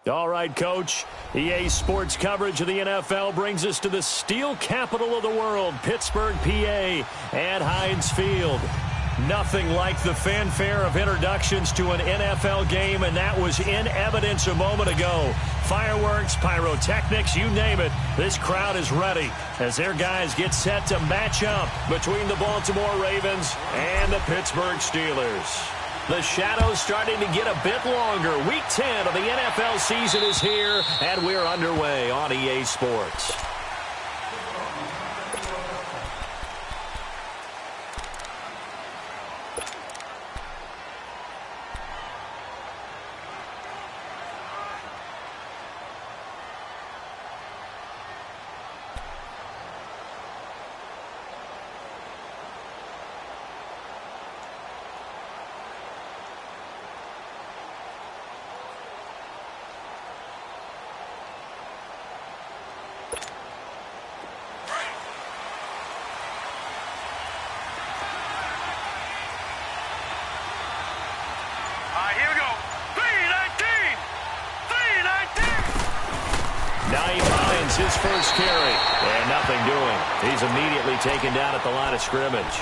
All right, Coach. EA Sports coverage of the NFL brings us to the steel capital of the world, Pittsburgh, PA, at Heinz Field. Nothing like the fanfare of introductions to an NFL game, and that was in evidence a moment ago. Fireworks, pyrotechnics, you name it. This crowd is ready as their guys get set to match up between the Baltimore Ravens and the Pittsburgh Steelers. The shadow's starting to get a bit longer. Week 10 of the NFL season is here, and we're underway on EA Sports. His first carry, and nothing doing. He's immediately taken down at the line of scrimmage.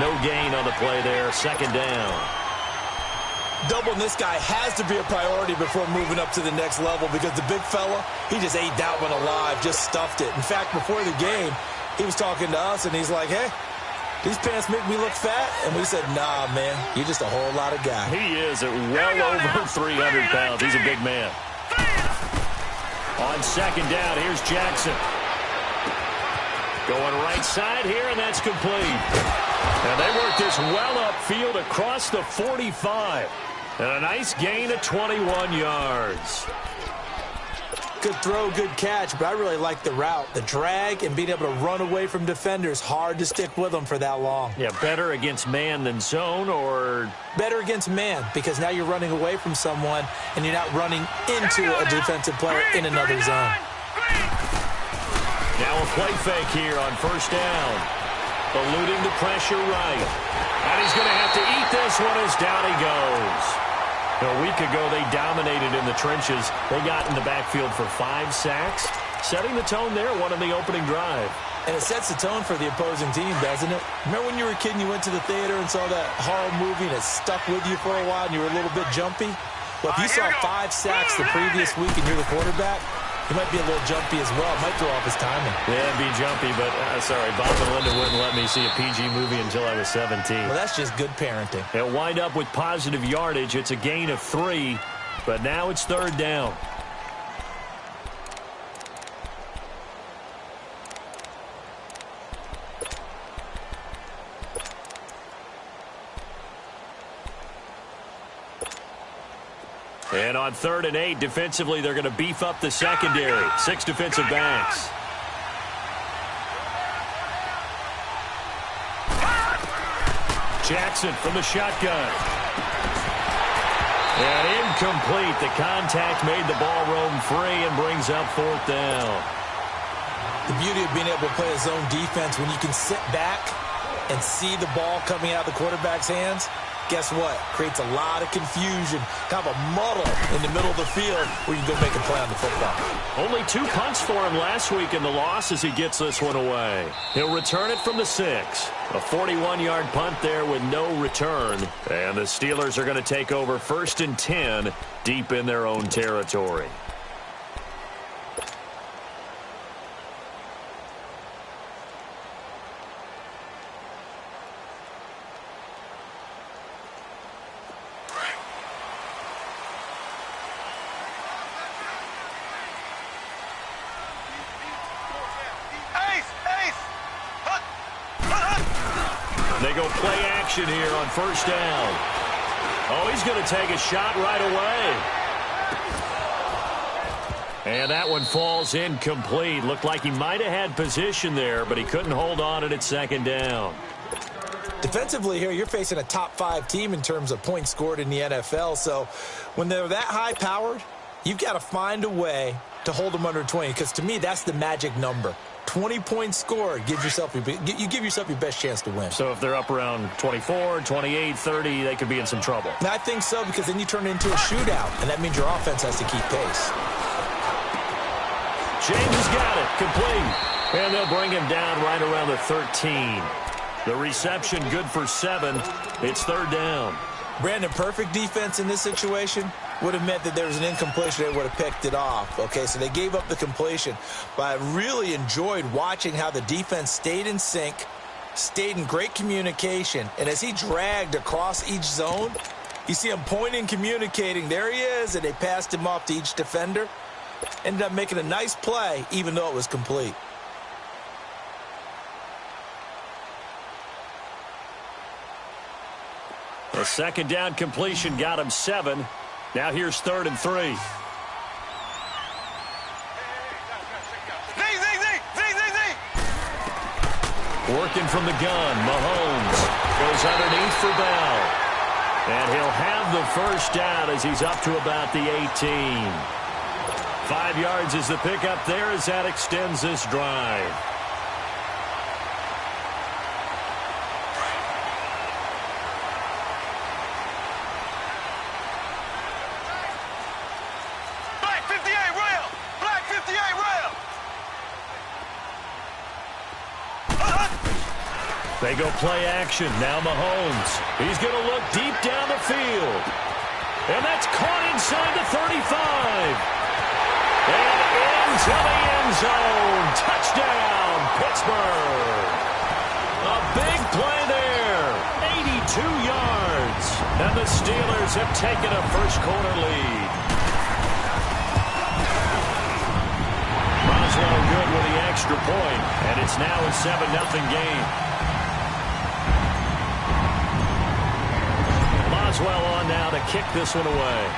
No gain on the play there, second down. Doubling this guy has to be a priority before moving up to the next level because the big fella, he just ate that one alive, just stuffed it. In fact, before the game, he was talking to us, and he's like, hey, these pants make me look fat? And we said, nah, man, you're just a whole lot of guy. He is at well over 300 pounds. He's a big man. On second down, here's Jackson. Going right side here, and that's complete. And they work this well upfield across the 45. And a nice gain of 21 yards. Good throw, good catch, but I really like the route. The drag and being able to run away from defenders, hard to stick with them for that long. Yeah, better against man than zone, or? Better against man, because now you're running away from someone and you're not running into a defensive player in another zone. Now a play fake here on first down. Eluding the pressure right. And he's going to have to eat this one as down he goes. A week ago, they dominated in the trenches. They got in the backfield for 5 sacks, setting the tone there, one on the opening drive. And it sets the tone for the opposing team, doesn't it? Remember when you were a kid and you went to the theater and saw that horror movie and it stuck with you for a while and you were a little bit jumpy? Well, if you saw 5 sacks the previous week and you're the quarterback, he might be a little jumpy as well. Might throw off his timing. Yeah, it'd be jumpy, but sorry, Bob and Linda wouldn't let me see a PG movie until I was 17. Well, that's just good parenting. They'll wind up with positive yardage. It's a gain of 3, but now it's third down. And on 3rd and 8, defensively, they're going to beef up the secondary. 6 defensive backs. Jackson from the shotgun. And incomplete. The contact made the ball roam free and brings up 4th down. The beauty of being able to play a zone defense when you can sit back and see the ball coming out of the quarterback's hands. Guess what? Creates a lot of confusion, kind of a muddle in the middle of the field where you can go make a play on the football. Only 2 punts for him last week in the loss as he gets this one away. He'll return it from the 6. A 41-yard punt there with no return. And the Steelers are going to take over 1st and 10 deep in their own territory. They go play action here on first down. Oh, he's going to take a shot right away. And that one falls incomplete. Looked like he might have had position there, but he couldn't hold on it at second down. Defensively here, you're facing a top 5 team in terms of points scored in the NFL. So when they're that high-powered, you've got to find a way to hold them under 20, because to me, that's the magic number. 20-point score, you give yourself your best chance to win. So if they're up around 24, 28, 30, they could be in some trouble. And I think so, because then you turn it into a shootout, and that means your offense has to keep pace. James has got it, complete. And they'll bring him down right around the 13. The reception good for 7. It's third down. Brandon, perfect defense in this situation would have meant that there was an incompletion. They would have picked it off. Okay, so they gave up the completion. But I really enjoyed watching how the defense stayed in sync, stayed in great communication. And as he dragged across each zone, you see him pointing, communicating. There he is, and they passed him off to each defender. Ended up making a nice play, even though it was complete. A second down completion got him 7. Now here's 3rd and 3. Working from the gun, Mahomes goes underneath for Bell. And he'll have the first down as he's up to about the 18. 5 yards is the pickup there as that extends this drive. They go play action. Now Mahomes. He's going to look deep down the field. And that's caught inside the 35. And into the end zone. Touchdown, Pittsburgh. A big play there. 82 yards. And the Steelers have taken a first-quarter lead. Boswell good with the extra point. And it's now a 7-0 game. Boswell on now to kick this one away.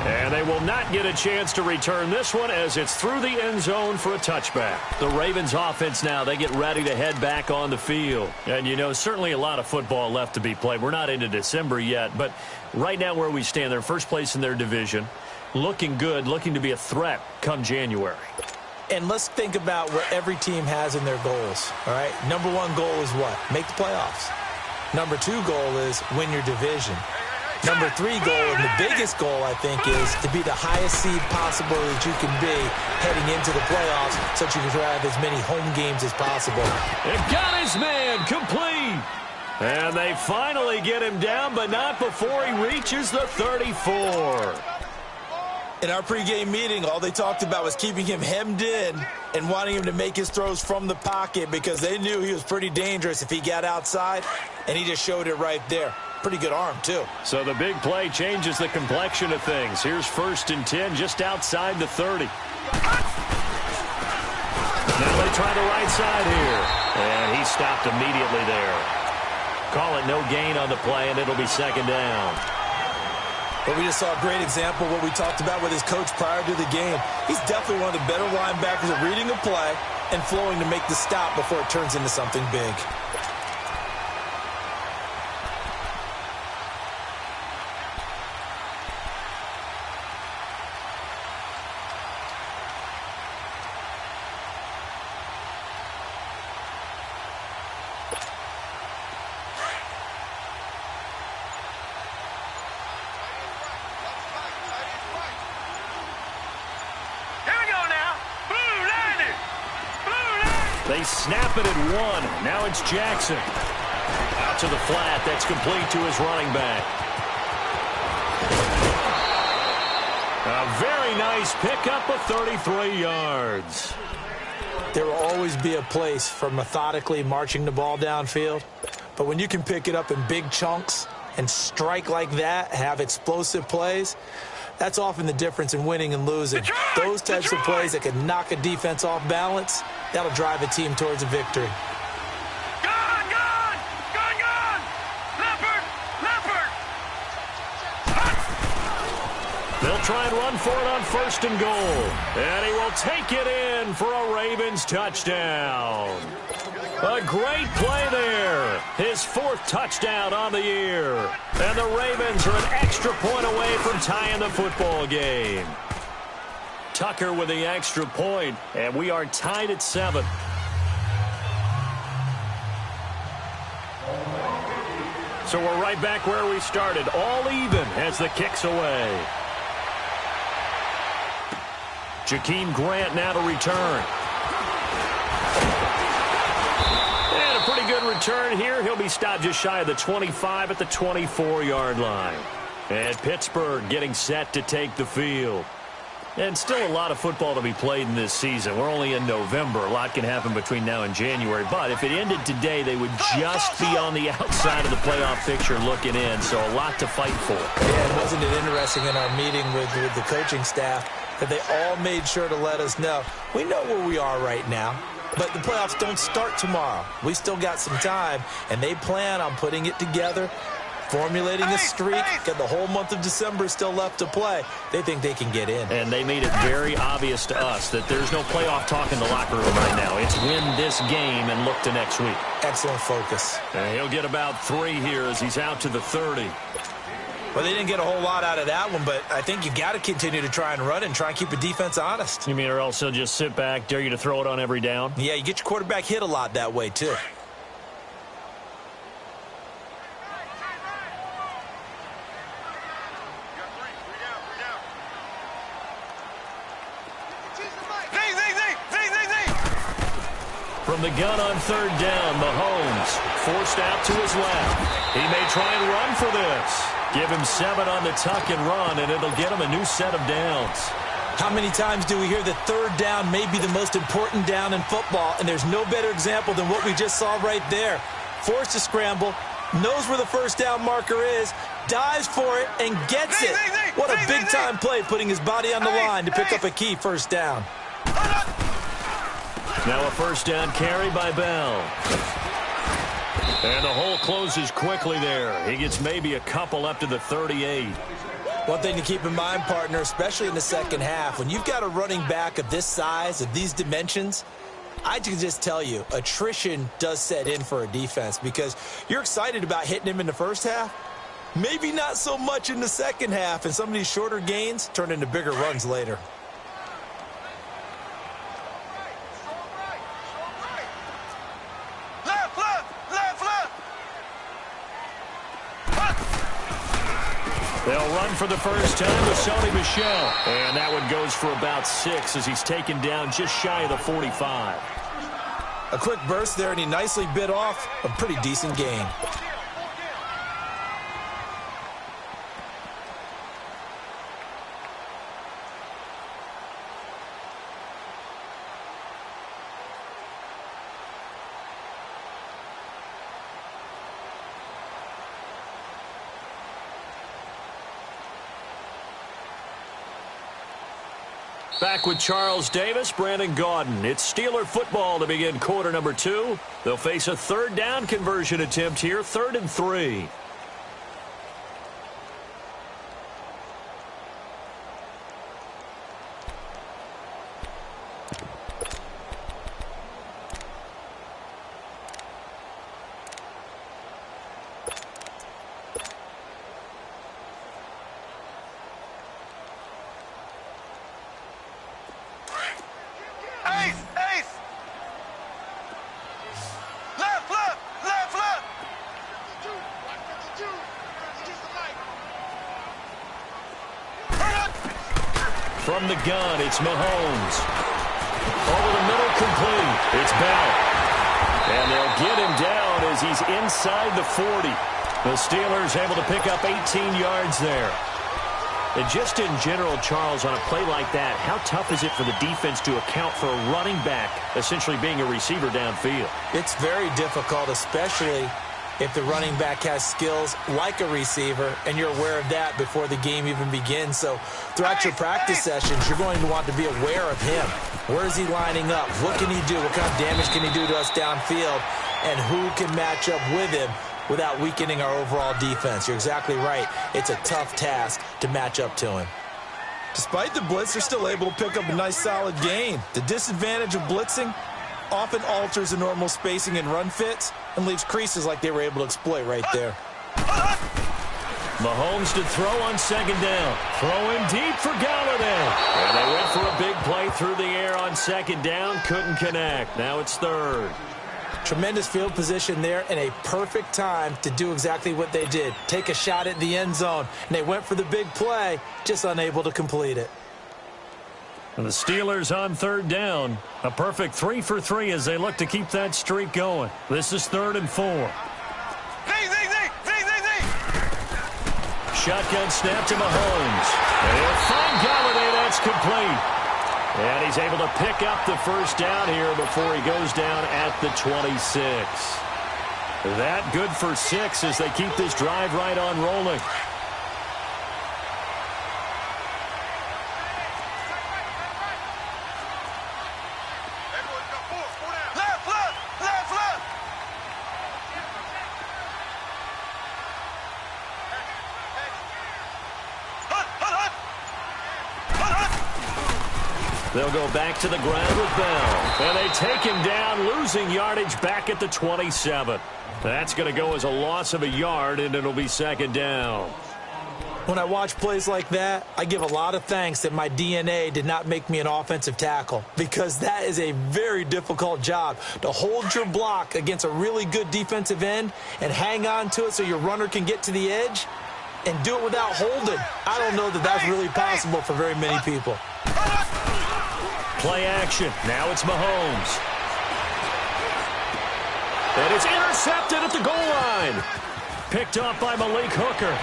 And they will not get a chance to return this one as it's through the end zone for a touchback. The Ravens offense now, they get ready to head back on the field. And, you know, certainly a lot of football left to be played. We're not into December yet, but right now where we stand, they're first place in their division. Looking good, looking to be a threat come January. And let's think about what every team has in their goals, all right? Number 1 goal is what? Make the playoffs. Number 2 goal is win your division. Number 3 goal, and the biggest goal, I think, is to be the highest seed possible that you can be heading into the playoffs so that you can have as many home games as possible. They've got his man complete. And they finally get him down, but not before he reaches the 34. In our pregame meeting, all they talked about was keeping him hemmed in and wanting him to make his throws from the pocket because they knew he was pretty dangerous if he got outside, and he just showed it right there. Pretty good arm, too. So the big play changes the complexion of things. Here's 1st and 10 just outside the 30. Now they try the right side here. And he stopped immediately there. Call it no gain on the play, and it'll be 2nd down. But we just saw a great example of what we talked about with his coach prior to the game. He's definitely one of the better linebackers at reading a play and flowing to make the stop before it turns into something big. They snap it at 1. Now it's Jackson. Out to the flat. That's complete to his running back. A very nice pickup of 33 yards. There will always be a place for methodically marching the ball downfield. But when you can pick it up in big chunks and strike like that, have explosive plays, that's often the difference in winning and losing. Those types of plays that can knock a defense off balance, that'll drive a team towards a victory. Gone! Leopard! They'll try and run for it on 1st and goal. And he will take it in for a Ravens touchdown. A great play there. His 4th touchdown on the year. And the Ravens are an extra point away from tying the football game. Tucker with the extra point, and we are tied at 7. So we're right back where we started, all even as the kick's away. Jakeem Grant now to return. And a pretty good return here. He'll be stopped just shy of the 25 at the 24-yard line. And Pittsburgh getting set to take the field. And still a lot of football to be played in this season. We're only in November. A lot can happen between now and January. But if it ended today, they would just be on the outside of the playoff picture looking in. So a lot to fight for. Yeah, wasn't it interesting in our meeting with the coaching staff that they all made sure to let us know, we know where we are right now, but the playoffs don't start tomorrow. We still got some time, and they plan on putting it together, formulating a streak, and the whole month of December is still left to play. They think they can get in. And they made it very obvious to us that there's no playoff talk in the locker room right now. It's win this game and look to next week. Excellent focus. And he'll get about 3 here as he's out to the 30. Well, they didn't get a whole lot out of that one, but I think you got to continue to try and run and try and keep the defense honest. You mean or else he'll just sit back, dare you to throw it on every down? Yeah, you get your quarterback hit a lot that way, too. From the gun on 3rd down, Mahomes forced out to his left. He may try and run for this. Give him 7 on the tuck and run, and it'll get him a new set of downs. How many times do we hear that 3rd down may be the most important down in football, and there's no better example than what we just saw right there. Forced to scramble, knows where the 1st down marker is, dives for it, and gets it. What a big-time play, putting his body on the line to pick up a key 1st down. Now a 1st down carry by Bell. And the hole closes quickly there. He gets maybe a couple up to the 38. One thing to keep in mind, partner, especially in the second half, when you've got a running back of this size, of these dimensions, I can just tell you, attrition does set in for a defense because you're excited about hitting him in the first half. Maybe not so much in the second half, and some of these shorter gains turn into bigger runs later. They'll run for the first time with Sony Michel. And that one goes for about 6 as he's taken down just shy of the 45. A quick burst there, and he nicely bit off a pretty decent gain. Back with Charles Davis, Brandon Gaudin. It's Steeler football to begin quarter number 2. They'll face a 3rd down conversion attempt here, 3rd and 3. From the gun, it's Mahomes. Over the middle, complete. It's Bell. And they'll get him down as he's inside the 40. The Steelers able to pick up 18 yards there. And just in general, Charles, on a play like that, how tough is it for the defense to account for a running back essentially being a receiver downfield? It's very difficult, especially if the running back has skills like a receiver, and you're aware of that before the game even begins. So throughout your practice sessions, you're going to want to be aware of him. Where is he lining up? What can he do? What kind of damage can he do to us downfield? And who can match up with him without weakening our overall defense? You're exactly right. It's a tough task to match up to him. Despite the blitz, they're still able to pick up a nice solid gain. The disadvantage of blitzing often alters the normal spacing and run fits, and leaves creases like they were able to exploit right there. Mahomes to throw on second down. Throwing deep for Galladay. And they went for a big play through the air on second down. Couldn't connect. Now it's third. Tremendous field position there and a perfect time to do exactly what they did. Take a shot at the end zone. And they went for the big play, just unable to complete it. And the Steelers on third down. A perfect 3 for 3 as they look to keep that streak going. This is 3rd and 4. Shotgun snap to Mahomes. And he'll find Galladay. That's complete. And he's able to pick up the first down here before he goes down at the 26. That good for 6 as they keep this drive right on rolling. They'll go back to the ground with Bell. And they take him down, losing yardage back at the 27. That's going to go as a loss of a yard, and it'll be 2nd down. When I watch plays like that, I give a lot of thanks that my DNA did not make me an offensive tackle, because that is a very difficult job, to hold your block against a really good defensive end and hang on to it so your runner can get to the edge and do it without holding. I don't know that that's really possible for very many people. Play action. Now it's Mahomes. And it's intercepted at the goal line. Picked up by Malik Hooker.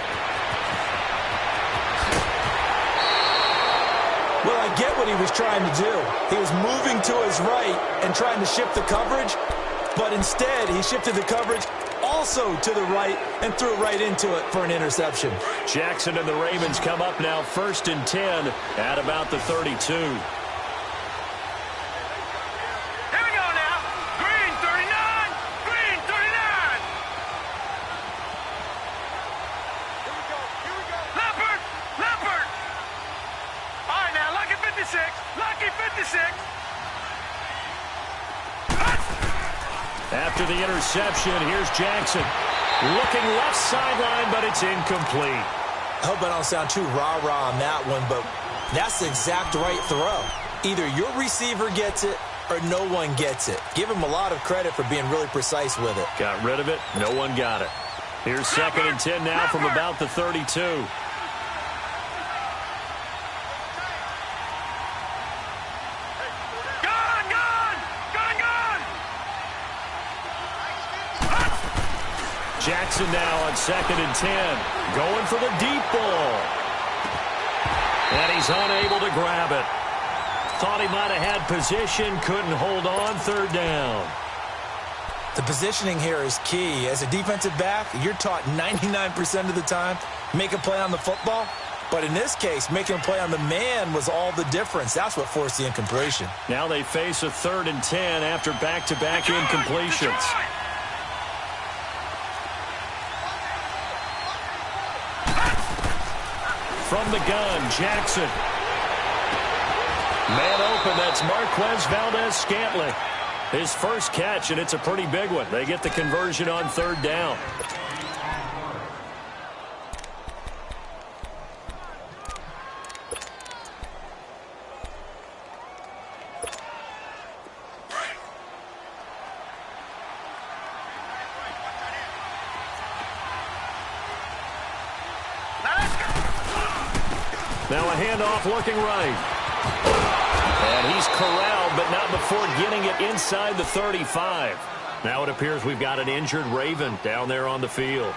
Well, I get what he was trying to do. He was moving to his right and trying to shift the coverage, but instead he shifted the coverage also to the right and threw it right into it for an interception. Jackson and the Ravens come up now 1st and 10 at about the 32. After the interception, here's Jackson. Looking left sideline, but it's incomplete. I hope I don't sound too rah-rah on that one, but that's the exact right throw. Either your receiver gets it or no one gets it. Give him a lot of credit for being really precise with it. Got rid of it. No one got it. Here's 2nd and 10 now from about the 32. Jackson now on 2nd and 10. Going for the deep ball. And he's unable to grab it. Thought he might have had position. Couldn't hold on. 3rd down. The positioning here is key. As a defensive back, you're taught 99% of the time, make a play on the football. But in this case, making a play on the man was all the difference. That's what forced the incompletion. Now they face a 3rd and 10 after back-to-back incompletions. From the gun, Jackson. Man open, that's Marquez Valdez-Scantling. His first catch, and it's a pretty big one. They get the conversion on 3rd down. Now a handoff looking right. And he's corralled, but not before getting it inside the 35. Now it appears we've got an injured Raven down there on the field.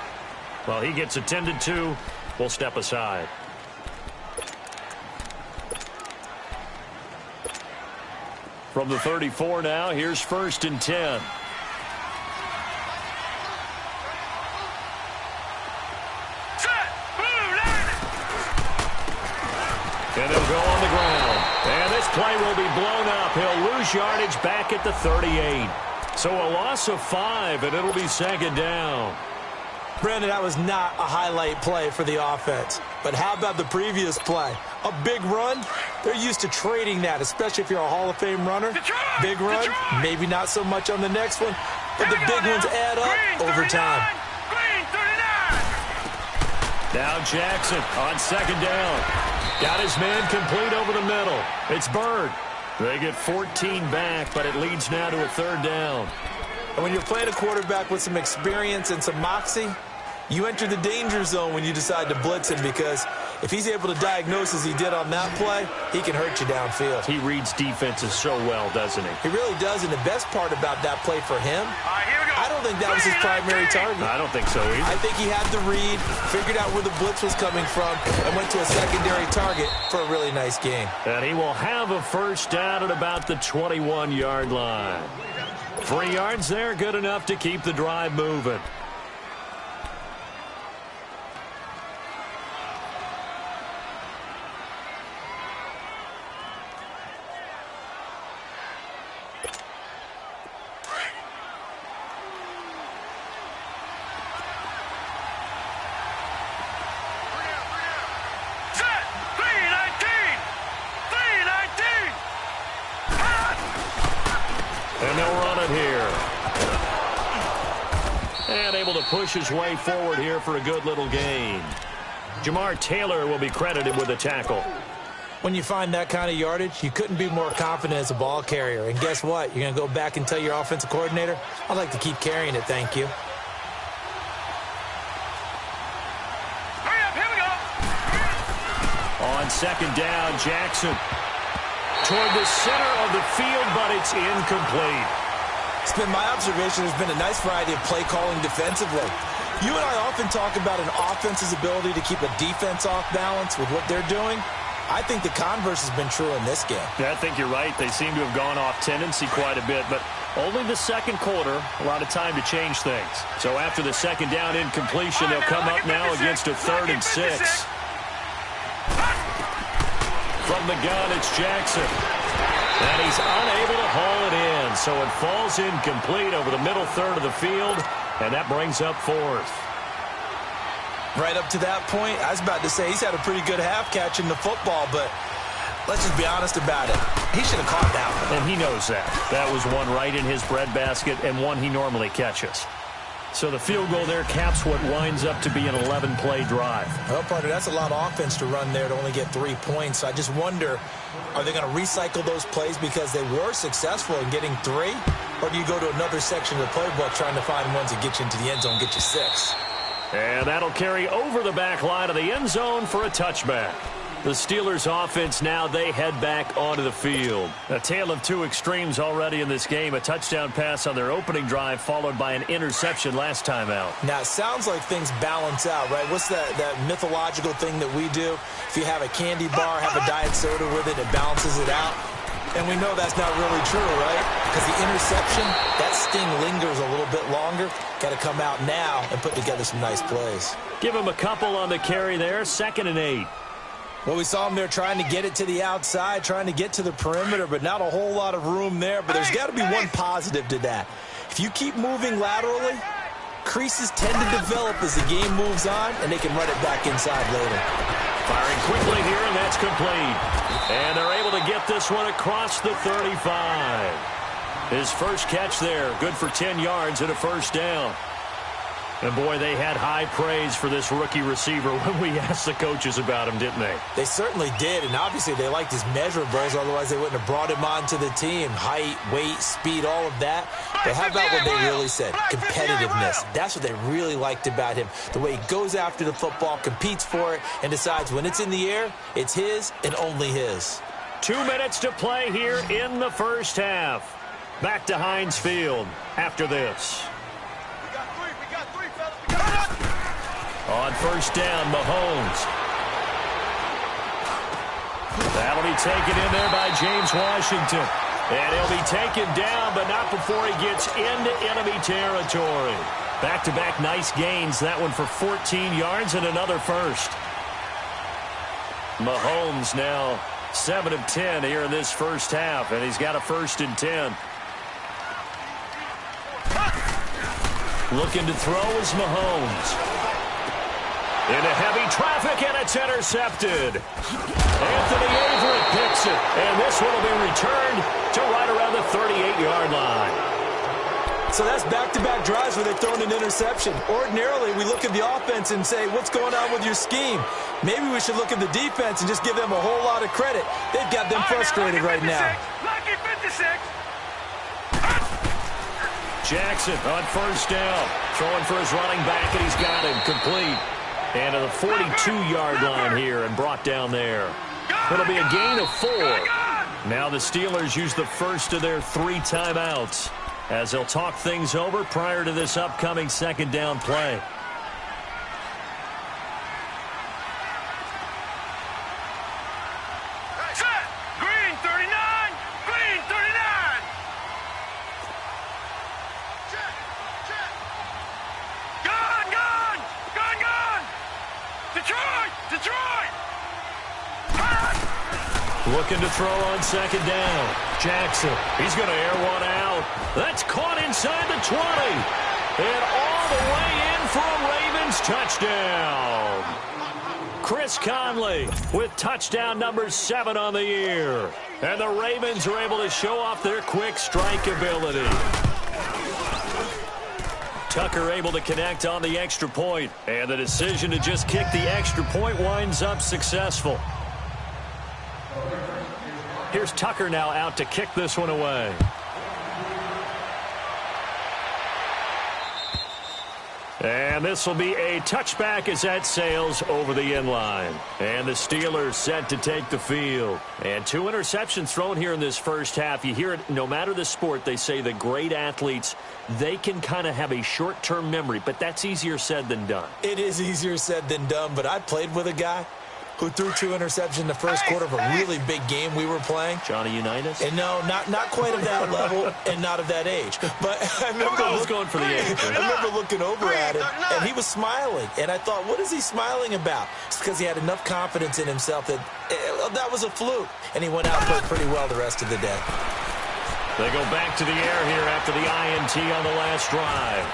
Well, he gets attended to. We'll step aside. From the 34 now, here's 1st and 10. And they'll go on the ground. And this play will be blown up. He'll lose yardage back at the 38. So a loss of 5, and it'll be 2nd down. Brandon, that was not a highlight play for the offense. But how about the previous play? A big run? They're used to trading that, especially if you're a Hall of Fame runner. Big run, maybe not so much on the next one. but the big ones add up over time. Now Jackson on second down. Got his man complete over the middle. It's Bird. They get 14 back, but it leads now to a third down. And when you're playing a quarterback with some experience and some moxie, you enter the danger zone when you decide to blitz him, because if he's able to diagnose as he did on that play, he can hurt you downfield. He reads defenses so well, doesn't he? He really does, and the best part about that play for him, I don't think that was his primary target. I don't think so either. I think he had the read, figured out where the blitz was coming from, and went to a secondary target for a really nice game. And he will have a first down at about the 21-yard line. 3 yards there, good enough to keep the drive moving. And they'll run it here. And able to push his way forward here for a good little gain. Jamar Taylor will be credited with a tackle. When you find that kind of yardage, you couldn't be more confident as a ball carrier. And guess what? You're going to go back and tell your offensive coordinator, I'd like to keep carrying it, thank you. Hurry up, here we go. On second down, Jackson toward the center of the field, but it's incomplete. It's been my observation there's been a nice variety of play calling defensively. You and I often talk about an offense's ability to keep a defense off balance with what they're doing. I think the converse has been true in this game. Yeah, I think you're right. They seem to have gone off tendency quite a bit, but only the second quarter, a lot of time to change things. So after the second down incompletion, they'll come up now against a 3rd and 6. From the gun, it's Jackson. And he's unable to haul it in, so it falls incomplete over the middle third of the field, and that brings up 4th. Right up to that point, I was about to say he's had a pretty good half catching the football, but let's just be honest about it. He should have caught that one. And he knows that. That was one right in his breadbasket and one he normally catches. So the field goal there caps what winds up to be an 11-play drive. Well, partner, that's a lot of offense to run there to only get 3 points. I just wonder, are they going to recycle those plays because they were successful in getting 3? Or do you go to another section of the playbook trying to find ones that get you into the end zone, get you 6? And that'll carry over the back line of the end zone for a touchback. The Steelers offense now, they head back onto the field. A tale of two extremes already in this game. A touchdown pass on their opening drive followed by an interception last time out. Now, it sounds like things balance out, right? What's that mythological thing that we do? If you have a candy bar, have a diet soda with it, it balances it out. And we know that's not really true, right? Because the interception, that sting lingers a little bit longer. Got to come out now and put together some nice plays. Give him a couple on the carry there. 2nd and 8. Well, we saw him there trying to get it to the outside, trying to get to the perimeter, but not a whole lot of room there. But there's got to be one positive to that. If you keep moving laterally, creases tend to develop as the game moves on, and they can run it back inside later. Firing quickly here, and that's complete. And they're able to get this one across the 35. His first catch there, good for 10 yards and a first down. And, boy, they had high praise for this rookie receiver when we asked the coaches about him, didn't they? They certainly did, and obviously they liked his measurables. Otherwise, they wouldn't have brought him onto the team. Height, weight, speed, all of that. But how about what they really said? Competitiveness. That's what they really liked about him. The way he goes after the football, competes for it, and decides when it's in the air, it's his and only his. 2 minutes to play here in the first half. Back to Heinz Field after this. On first down, Mahomes. That'll be taken in there by James Washington. And he'll be taken down, but not before he gets into enemy territory. Back-to-back nice gains. That one for 14 yards and another first. Mahomes now 7 of 10 here in this first half, and he's got a 1st and 10. Looking to throw is Mahomes. Into heavy traffic, and it's intercepted. Anthony Averett picks it, and this one will be returned to right around the 38-yard line. So that's back-to-back drives where they've thrown an interception. Ordinarily, we look at the offense and say, what's going on with your scheme? Maybe we should look at the defense and just give them a whole lot of credit. They've got them frustrated right now. Lucky 56. Jackson on first down. Throwing for his running back, and he's got him complete. And to the 42-yard line here and brought down there. It'll be a gain of 4. Now the Steelers use the first of their 3 timeouts as they'll talk things over prior to this upcoming second down play. Set. Green 39. Green 39. Check. Check. Gun. Gun. Gun. Gun. Detroit. Detroit. Looking to throw on second down. Jackson, he's going to air one out. That's caught inside the 20. And all the way in for a Ravens touchdown. Chris Conley with touchdown number 7 on the year. And the Ravens are able to show off their quick strike ability. Tucker able to connect on the extra point. And the decision to just kick the extra point winds up successful. Here's Tucker now out to kick this one away. And this will be a touchback as that sails over the end line. And the Steelers set to take the field. And 2 interceptions thrown here in this first half. You hear it, no matter the sport, they say the great athletes, they can kind of have a short-term memory, but that's easier said than done. It is easier said than done, but I played with a guy who threw 2 interceptions in the first quarter of a really big game we were playing. Johnny Unitas? And no, not quite of that level and not of that age. But I remember going for the age. I remember looking over at him, and he was smiling. And I thought, what is he smiling about? It's because he had enough confidence in himself that that was a fluke. And he went out and played pretty well the rest of the day. They go back to the air here after the INT on the last drive.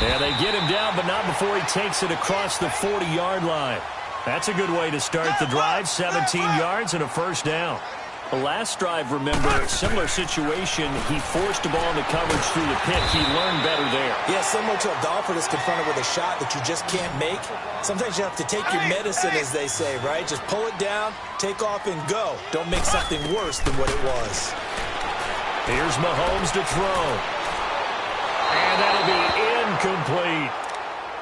Yeah, they get him down, but not before he takes it across the 40-yard line. That's a good way to start the drive, 17 yards and a first down. The last drive, remember, similar situation. He forced the ball into coverage through the pick. He learned better there. Yeah, similar to a golfer that's confronted with a shot that you just can't make. Sometimes you have to take your medicine, as they say, right? Just pull it down, take off, and go. Don't make something worse than what it was. Here's Mahomes to throw. And that'll be incomplete.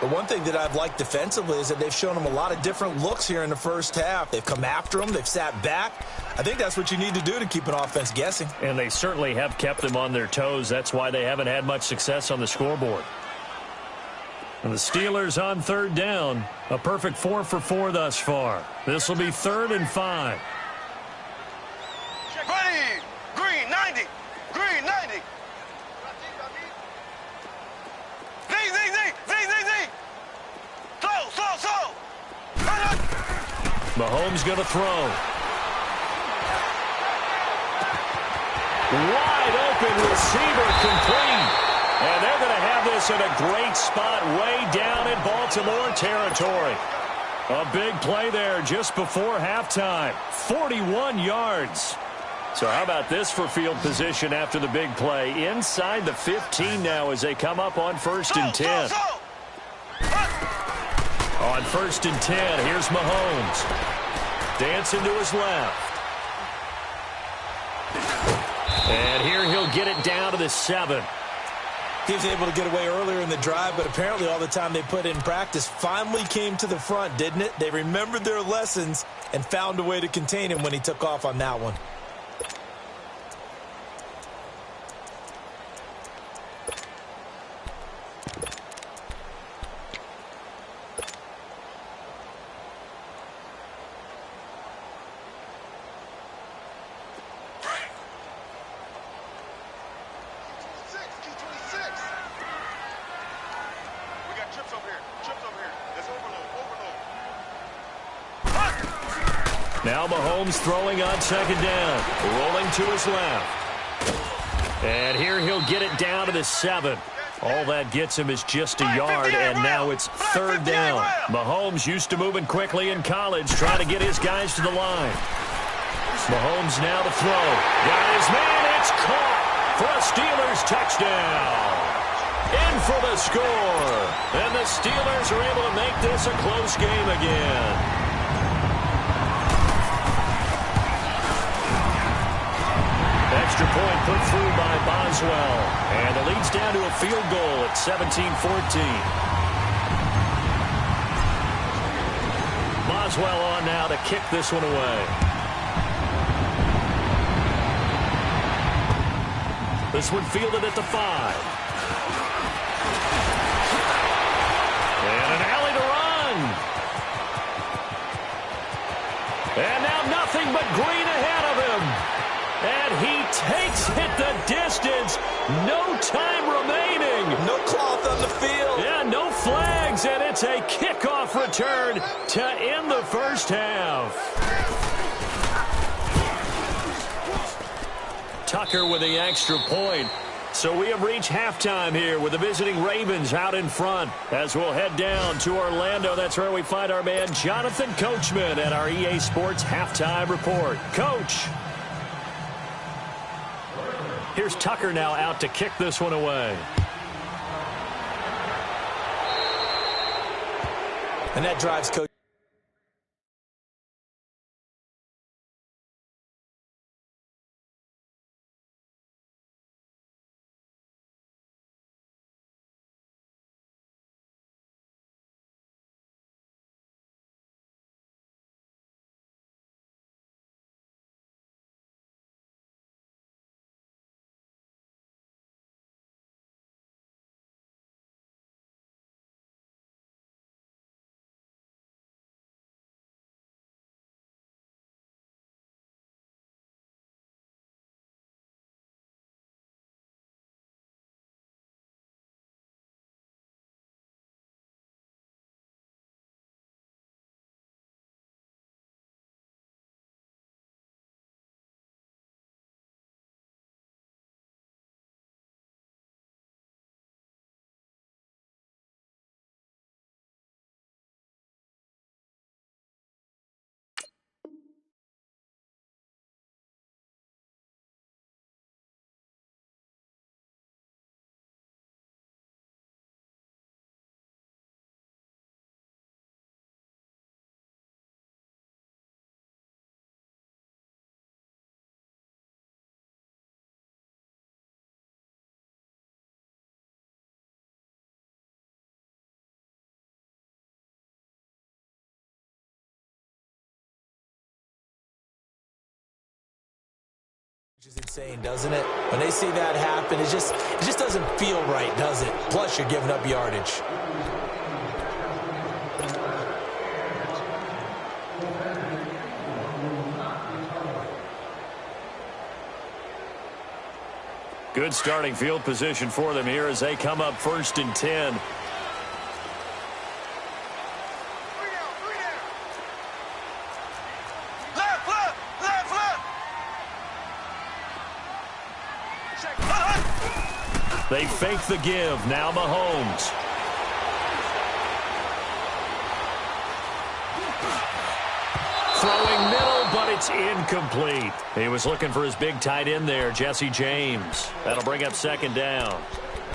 The one thing that I've liked defensively is that they've shown him a lot of different looks here in the first half. They've come after him. They've sat back. I think that's what you need to do to keep an offense guessing. And they certainly have kept them on their toes. That's why they haven't had much success on the scoreboard. And the Steelers on third down. A perfect 4 for 4 thus far. This will be 3rd and 5. Ready. Green 90. Green 90. Mahomes going to throw. Wide open receiver complete. And they're going to have this in a great spot way down in Baltimore territory. A big play there just before halftime. 41 yards. So how about this for field position after the big play? Inside the 15 now as they come up on 1st and 10. On 1st and 10, here's Mahomes. Dancing to his left. And here he'll get it down to the 7. He was able to get away earlier in the drive, but apparently all the time they put in practice finally came to the front, didn't it? They remembered their lessons and found a way to contain him when he took off on that one. Now Mahomes throwing on 2nd down. Rolling to his left. And here he'll get it down to the 7. All that gets him is just a yard, and now it's 3rd down. Mahomes used to moving quickly in college, trying to get his guys to the line. Mahomes now to throw. Got his man, it's caught. for a Steelers touchdown. In for the score. And the Steelers are able to make this a close game again. Extra point put through by Boswell. And the lead's down to a field goal at 17-14. Boswell on now to kick this one away. This one fielded at the 5. And an alley to run. And now nothing but green ahead of him. And he takes it the distance. No time remaining. No cloth on the field. Yeah, no flags, and it's a kickoff return to end the first half. Tucker with the extra point. So we have reached halftime here with the visiting Ravens out in front. As we'll head down to Orlando, that's where we find our man Jonathan Coachman at our EA Sports Halftime Report. Coach. Here's Tucker now out to kick this one away. And that drives Coach. Which is insane, doesn't it? When they see that happen, it just doesn't feel right, does it? Plus, you're giving up yardage. Good starting field position for them here as they come up 1st and 10. They fake the give. Now Mahomes. Throwing middle, but it's incomplete. He was looking for his big tight end there, Jesse James. That'll bring up 2nd down.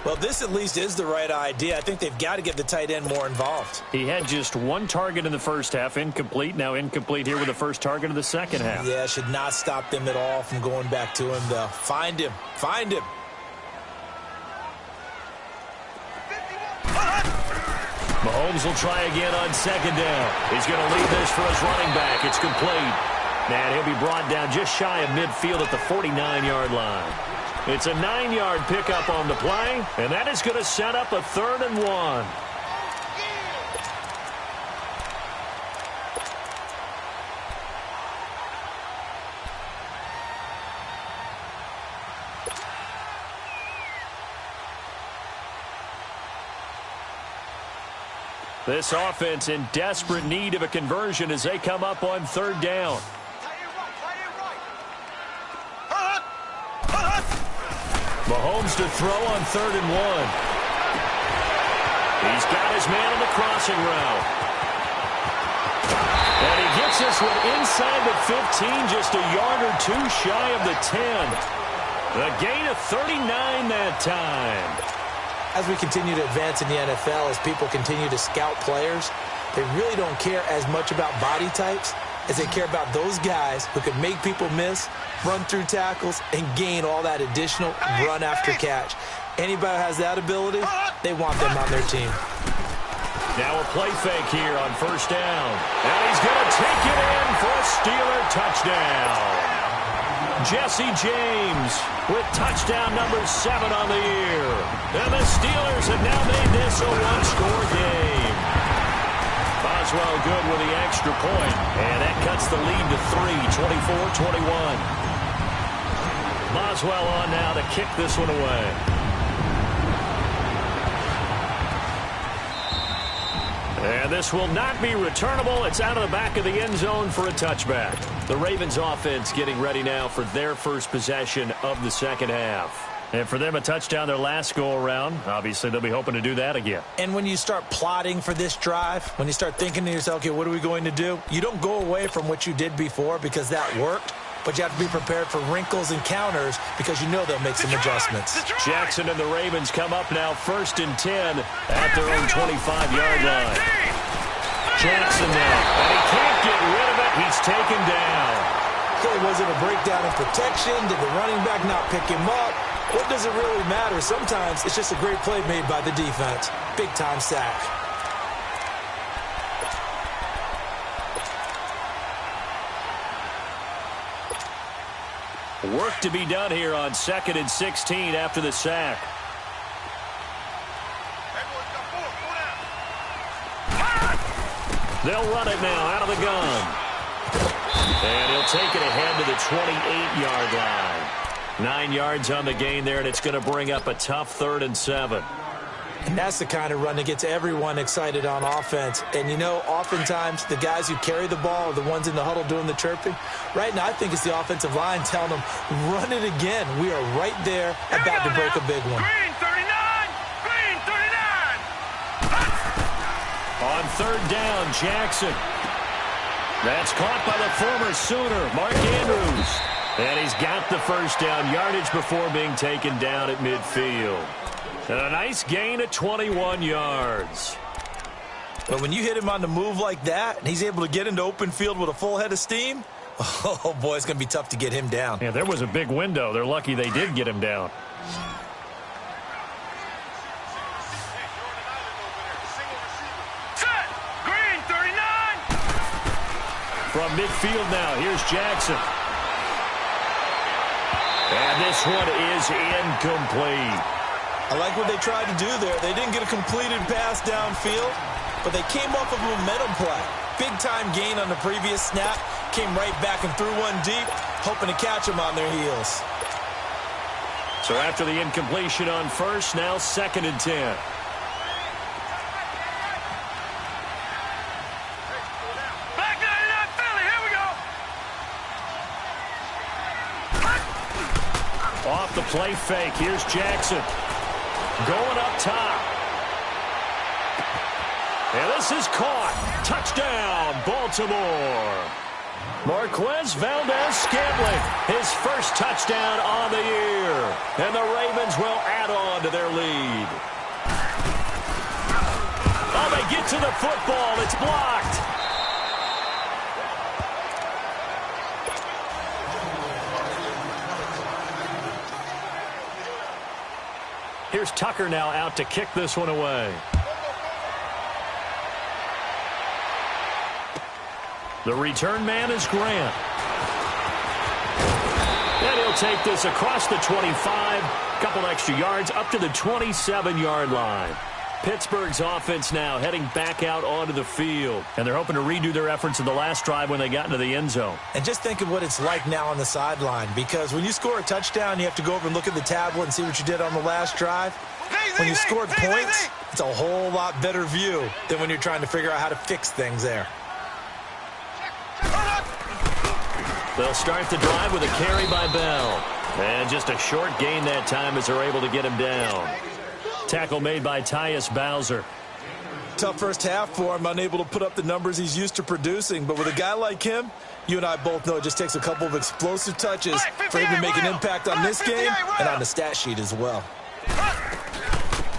Well, this at least is the right idea. I think they've got to get the tight end more involved. He had just 1 target in the first half, incomplete. Now incomplete here with the first target of the second half. Yeah, should not stop them at all from going back to him, though. Find him. Find him. Mahomes will try again on 2nd down. He's going to lead this for his running back. It's complete. And he'll be brought down just shy of midfield at the 49-yard line. It's a 9-yard pickup on the play, and that is going to set up a 3rd and 1. This offense in desperate need of a conversion as they come up on 3rd down. Mahomes to throw on 3rd and 1. He's got his man on the crossing route. And he gets this one inside the 15, just a yard or 2 shy of the 10. The gain of 39 that time. As we continue to advance in the NFL, as people continue to scout players, they really don't care as much about body types as they care about those guys who can make people miss, run through tackles, and gain all that additional run after catch. Anybody who has that ability, they want them on their team. Now a play fake here on first down. And he's going to take it in for a Steeler touchdown. Jesse James with touchdown number 7 on the year. And the Steelers have now made this a one-score game. Boswell good with the extra point. And that cuts the lead to 3, 24-21. Boswell on now to kick this one away. And this will not be returnable. It's out of the back of the end zone for a touchback. The Ravens offense getting ready now for their first possession of the second half. And for them, a touchdown their last go-around. Obviously, they'll be hoping to do that again. And when you start plotting for this drive, when you start thinking to yourself, okay, what are we going to do? You don't go away from what you did before because that worked. But you have to be prepared for wrinkles and counters because you know they'll make some adjustments. Jackson and the Ravens come up now 1st and 10 at their own 25-yard line. Jackson now, and he can't get rid of it. He's taken down. Okay, was it a breakdown in protection? Did the running back not pick him up? What does it really matter? Sometimes it's just a great play made by the defense. Big-time sack. Work to be done here on 2nd and 16 after the sack. They'll run it now out of the gun. And he'll take it ahead to the 28-yard line. 9 yards on the gain there, and it's going to bring up a tough 3rd and 7. And that's the kind of run that gets everyone excited on offense. And, you know, oftentimes the guys who carry the ball are the ones in the huddle doing the chirping. Right now, I think it's the offensive line telling them, run it again. We are right there about to break a big one. Green 39! Green 39! On 3rd down, Jackson. That's caught by the former Sooner, Mark Andrews. And he's got the first down yardage before being taken down at midfield. And a nice gain of 21 yards. But when you hit him on the move like that, and he's able to get into open field with a full head of steam, oh, boy, it's going to be tough to get him down. Yeah, there was a big window. They're lucky they did get him down. Set! Green 39! From midfield now, here's Jackson. And this one is incomplete. I like what they tried to do there. They didn't get a completed pass downfield, but they came off of a momentum play. Big-time gain on the previous snap. Came right back and threw one deep, hoping to catch them on their heels. So after the incompletion on first, now 2nd and 10. Back 99 Philly, here we go! Off the play fake, here's Jackson. Going up top. And this is caught. Touchdown, Baltimore. Marquez Valdez-Scantling, his first touchdown on the year. And the Ravens will add on to their lead. Oh, they get to the football. It's blocked. Here's Tucker now out to kick this one away. The return man is Grant. And he'll take this across the 25, couple extra yards, up to the 27-yard line. Pittsburgh's offense now heading back out onto the field. And they're hoping to redo their efforts in the last drive when they got into the end zone. And just think of what it's like now on the sideline, because when you score a touchdown, you have to go over and look at the tablet and see what you did on the last drive. When you scored points, it's a whole lot better view than when you're trying to figure out how to fix things there. They'll start the drive with a carry by Bell. And just a short gain that time as they're able to get him down. Tackle made by Tyus Bowser. Tough first half for him, unable to put up the numbers he's used to producing. But with a guy like him, you and I both know it just takes a couple of explosive touches for him to make an impact on this game and on the stat sheet as well.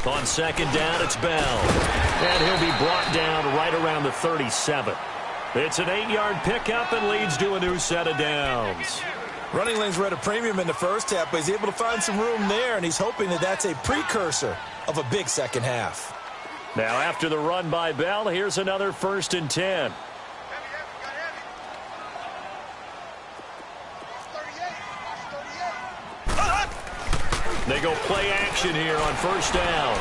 On second down, it's Bell. And he'll be brought down right around the 37. It's an 8-yard pickup and leads to a new set of downs. Running lanes were at a premium in the first half, but he's able to find some room there, and he's hoping that that's a precursor of a big second half. Now after the run by Bell, here's another 1st and 10. They go play action here on 1st down.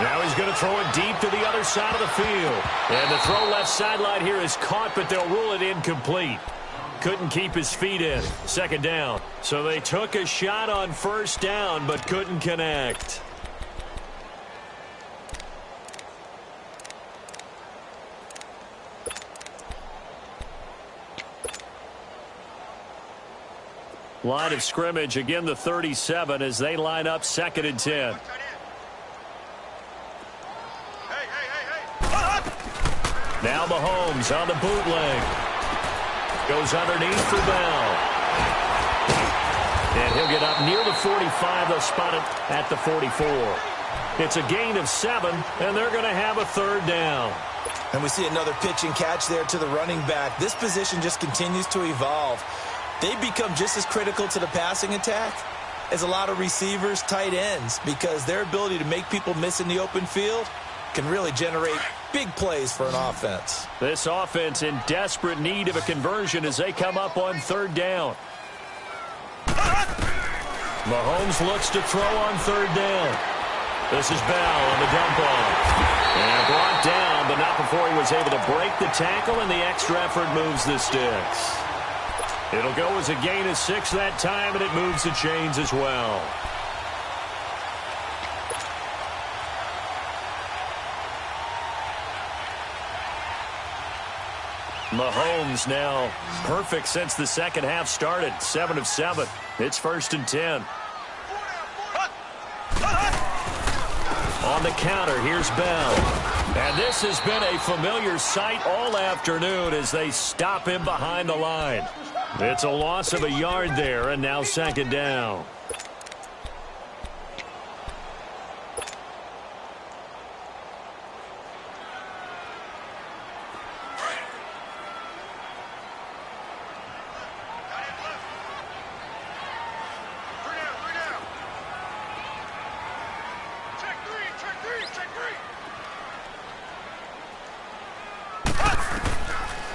Now he's going to throw it deep to the other side of the field. And the throw left sideline here is caught, but they'll rule it incomplete. Couldn't keep his feet in. 2nd down. So they took a shot on 1st down, but couldn't connect. Line of scrimmage, again the 37 as they line up 2nd and 10. Now Mahomes on the bootleg. Goes underneath for Bell. And he'll get up near the 45. They'll spot it at the 44. It's a gain of 7, and they're going to have a 3rd down. And we see another pitch and catch there to the running back. This position just continues to evolve. They become just as critical to the passing attack as a lot of receivers, tight ends, because their ability to make people miss in the open field can really generate big plays for an offense. This offense in desperate need of a conversion as they come up on 3rd down. Mahomes looks to throw on 3rd down. This is Bell on the dump off. And brought down, but not before he was able to break the tackle, and the extra effort moves the sticks. It'll go as a gain of 6 that time, and it moves the chains as well. Mahomes now perfect since the second half started. 7 of 7. It's 1st and 10. On the counter, here's Bell. And this has been a familiar sight all afternoon as they stop him behind the line. It's a loss of a yard there, and now 2nd down.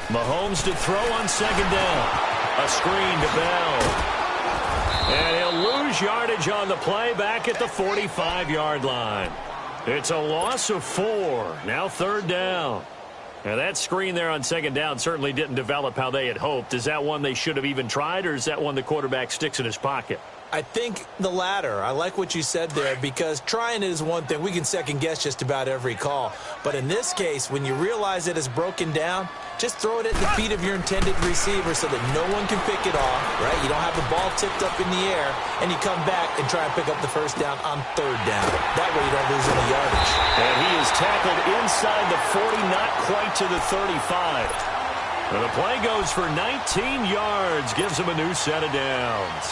Mahomes to throw on 2nd down. A screen to Bell. And he'll lose yardage on the play back at the 45-yard line. It's a loss of 4. Now 3rd down. Now that screen there on 2nd down certainly didn't develop how they had hoped. Is that one they should have even tried, or is that one the quarterback sticks in his pocket? I think the latter. I like what you said there, because trying it is one thing. We can second-guess just about every call. But in this case, when you realize it is broken down, just throw it at the feet of your intended receiver so that no one can pick it off, right? You don't have the ball tipped up in the air, and you come back and try and pick up the 1st down on 3rd down. That way you don't lose any yardage. And he is tackled inside the 40, not quite to the 35. And the play goes for 19 yards, gives him a new set of downs.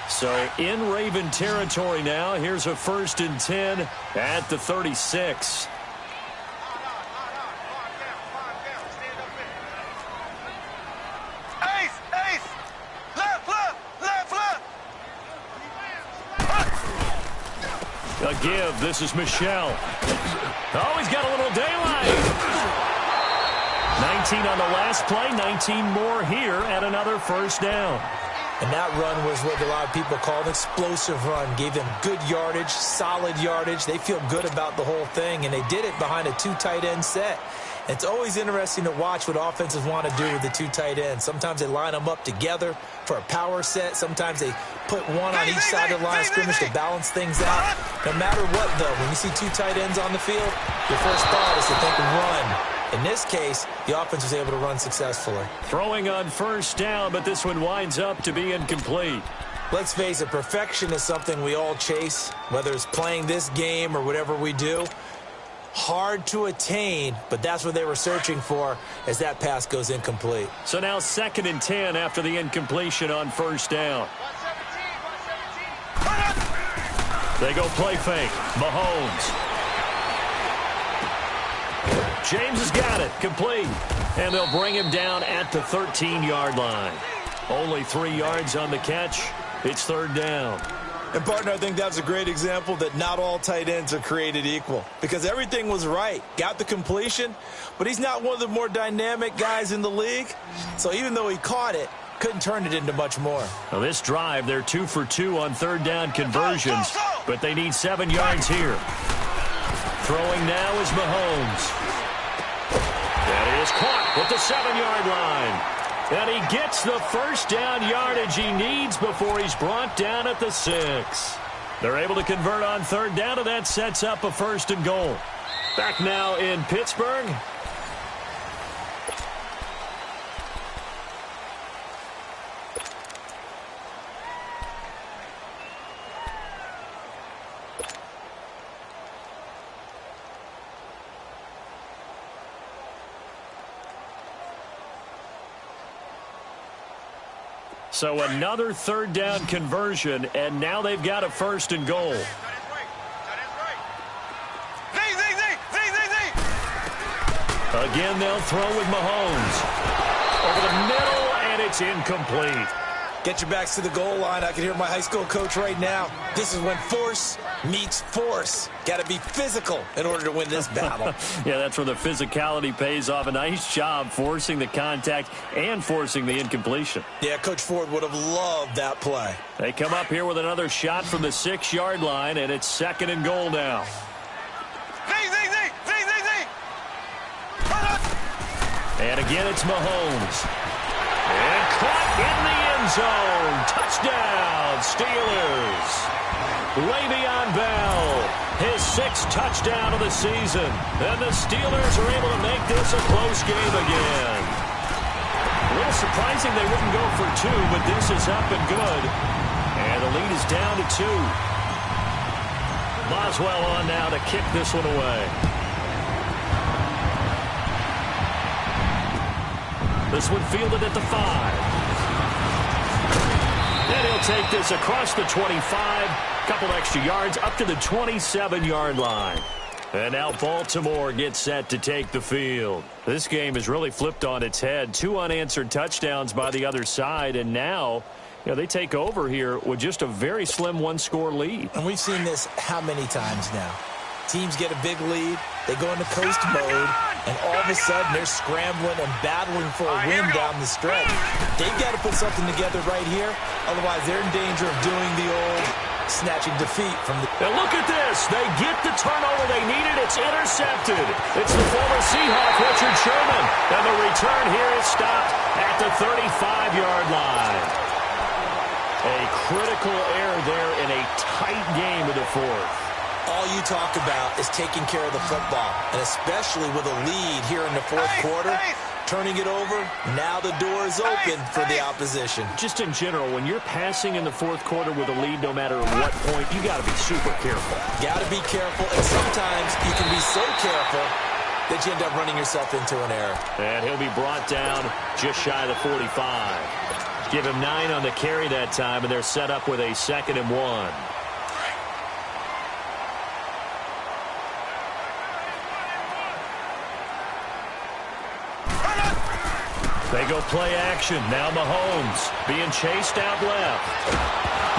So in Raven territory now. Here's a 1st and 10 at the 36. A give. This is Michelle. Oh, he's got a little daylight. 19 on the last play, 19 more here at another 1st down. And that run was what a lot of people call an explosive run. Gave them good yardage, solid yardage. They feel good about the whole thing, and they did it behind a 2 tight end set. It's always interesting to watch what offenses want to do with the 2 tight ends. Sometimes they line them up together for a power set. Sometimes they put one on each side of the line of scrimmage to balance things out. No matter what, though, when you see two tight ends on the field, your first thought is to think run. In this case, the offense was able to run successfully. Throwing on first down, but this one winds up to be incomplete. Let's face it, perfection is something we all chase, whether it's playing this game or whatever we do. Hard to attain, but that's what they were searching for as that pass goes incomplete. So now 2nd and 10 after the incompletion on first down. They go play fake. Mahomes. James has got it. Complete. And they'll bring him down at the 13-yard line. Only 3 yards on the catch. It's 3rd down. And, partner, I think that's a great example that not all tight ends are created equal because everything was right. Got the completion, but he's not one of the more dynamic guys in the league. So even though he caught it, couldn't turn it into much more. Now this drive, they're 2 for 2 on 3rd down conversions, but they need 7 yards here. Throwing now is Mahomes. That is caught at the 7-yard line. And he gets the first down yardage he needs before he's brought down at the 6. They're able to convert on 3rd down, and that sets up a 1st and goal. Back now in Pittsburgh. So another 3rd down conversion, and now they've got a 1st and goal. Again, they'll throw with Mahomes. Over the middle, and it's incomplete. Get your backs to the goal line. I can hear my high school coach right now. This is when force meets force. Got to be physical in order to win this battle. Yeah, that's where the physicality pays off. A nice job forcing the contact and forcing the incompletion. Yeah, Coach Ford would have loved that play. They come up here with another shot from the 6-yard line, and it's 2nd and goal now. And again, it's Mahomes. And caught in the end zone. Touchdown, Steelers. Le'Veon Bell, his 6th touchdown of the season. And the Steelers are able to make this a close game again. A little surprising they wouldn't go for 2, but this is up and good. And the lead is down to 2. Boswell on now to kick this one away. This one fielded at the 5. And he'll take this across the 25. Couple extra yards up to the 27-yard line. And now Baltimore gets set to take the field. This game has really flipped on its head. 2 unanswered touchdowns by the other side. And now, they take over here with just a very slim 1-score lead. And we've seen this how many times now? Teams get a big lead, they go into coast mode, and all of a sudden they're scrambling and battling for a win down the stretch. They've got to put something together right here, otherwise they're in danger of doing the old snatching defeat from the... Now look at this. They get the turnover they needed. It's intercepted. It's the former Seahawk, Richard Sherman. And the return here is stopped at the 35-yard line. A critical error there in a tight game of the 4th. All you talk about is taking care of the football, and especially with a lead here in the 4th quarter, turning it over, now the door is open for the opposition. Just in general, when you're passing in the 4th quarter with a lead, no matter what point, you got to be super careful. Got to be careful, and sometimes you can be so careful that you end up running yourself into an error. And he'll be brought down just shy of the 45. Give him 9 on the carry that time, and they're set up with a 2nd and 1. They go play action. Now Mahomes being chased out left.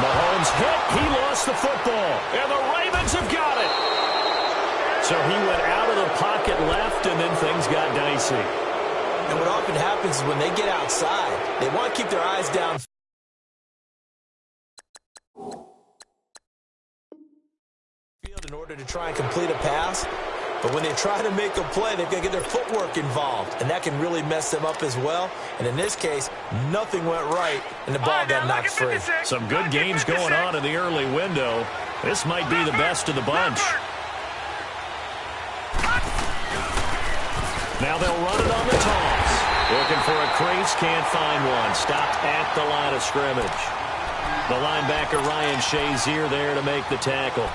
Mahomes hit. He lost the football. And the Ravens have got it. So he went out of the pocket left, and then things got dicey. And what often happens is when they get outside, they want to keep their eyes down field in order to try and complete a pass. But when they try to make a play, they've got to get their footwork involved, and that can really mess them up as well. And in this case, nothing went right, and the ball got knocked free. Some good games going on in the early window. This might be the best of the bunch. Now they'll run it on the toss. Looking for a crease, can't find one. Stopped at the line of scrimmage. The linebacker Ryan Shazier there to make the tackle.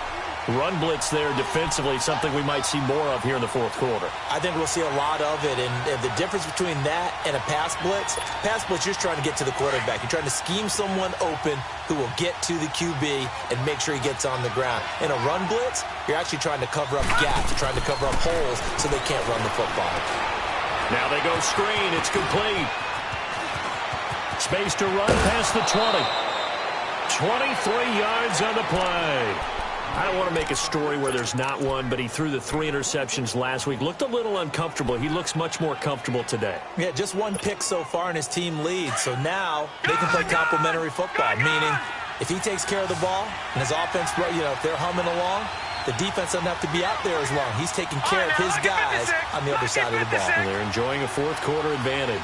Run blitz there defensively, something we might see more of here in the fourth quarter. I think we'll see a lot of it, and the difference between that and a pass blitz, you're just trying to get to the quarterback. You're trying to scheme someone open who will get to the QB and make sure he gets on the ground. In a run blitz, you're actually trying to cover up gaps, trying to cover up holes so they can't run the football. Now they go screen. It's complete. Space to run past the 20. 23 yards on the play. I don't want to make a story where there's not one, but he threw the 3 interceptions last week. Looked a little uncomfortable. He looks much more comfortable today. Yeah, just 1 pick so far and his team leads. So now they can play complementary football, meaning if he takes care of the ball and his offense, if they're humming along, the defense doesn't have to be out there as long. He's taking care of his guys on the other side of the ball. And they're enjoying a fourth quarter advantage.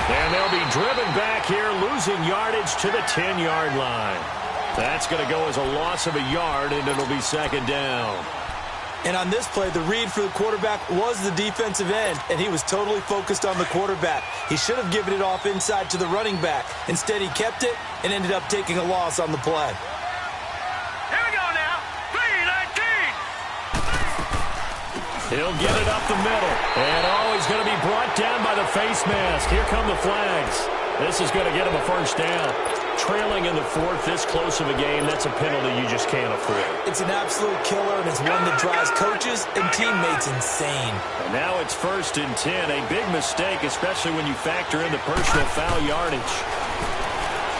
And they'll be driven back here, losing yardage to the 10-yard line. That's going to go as a loss of a yard, and it'll be second down. And on this play, the read for the quarterback was the defensive end, and he was totally focused on the quarterback. He should have given it off inside to the running back. Instead, he kept it and ended up taking a loss on the play. Here we go now. 3-19. He'll get it up the middle. And, he's going to be brought down by the face mask. Here come the flags. This is going to get him a first down. Trailing in the fourth, this close of a game, that's a penalty you just can't afford. It's an absolute killer, and it's one that drives coaches and teammates insane. And now it's 1st and 10. A big mistake, especially when you factor in the personal foul yardage.